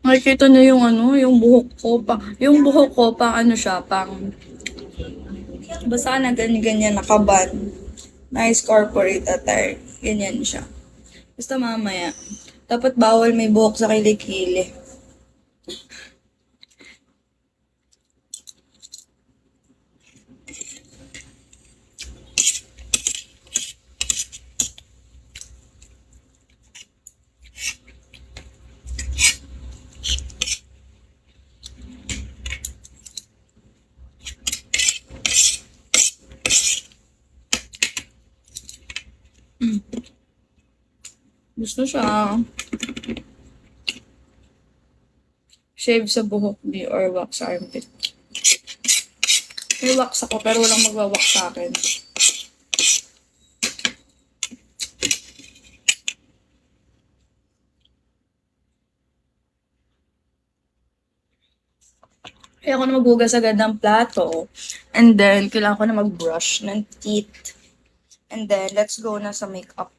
Nakikita niyo yung ano, yung buhok ko pa. Yung buhok ko pang ano siya, pang basta na ganyan nakaban. Nice corporate attire. Ganyan siya. Basta mamaya. Dapat bawal may buhok sa kilikili. Gusto siya. Shave sa buhok di or wax sa armpit. May wax ako pero walang magwa-wax sa akin. Kaya ako na maghugas agad ng plato. And then, kailangan ko na mag-brush ng teeth. And then, let's go na sa makeup.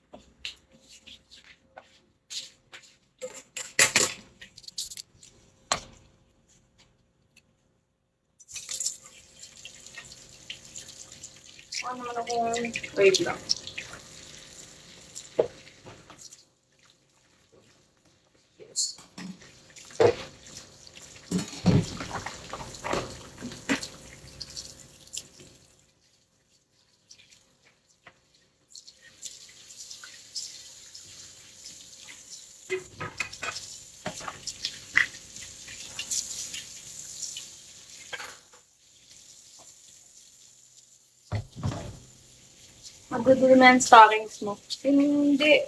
Ano naman ako? Wait lang. Yes. Magudulo na yung stockings mo. Hindi.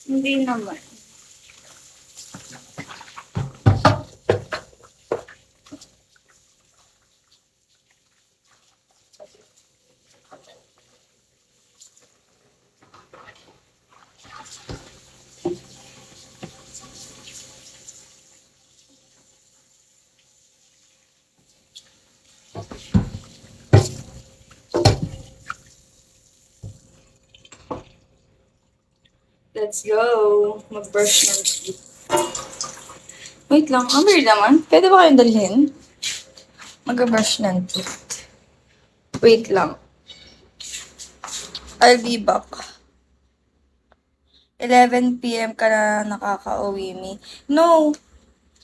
Hindi naman. Let's go. Mag-brush ng teeth. Wait lang. Ang weird naman. Pwede ba kayong dalhin? Mag-brush ng teeth. Wait lang. I'll be back. 11 p.m. ka na nakaka-uwi, me. No.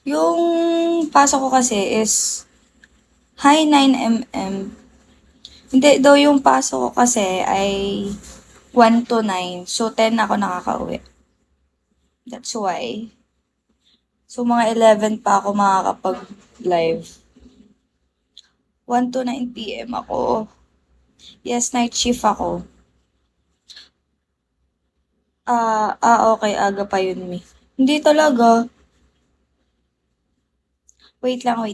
Yung pasok ko kasi is high 9 m.m. Hindi, daw yung pasok ko kasi ay 1 to 9. So, 10 ako nakaka-uwi. That's why. So, mga 11 pa ako makakapag-live. 1 to 9 p.m. ako. Yes, night shift ako. Okay. Aga pa yun, me. Hindi talaga. Wait lang.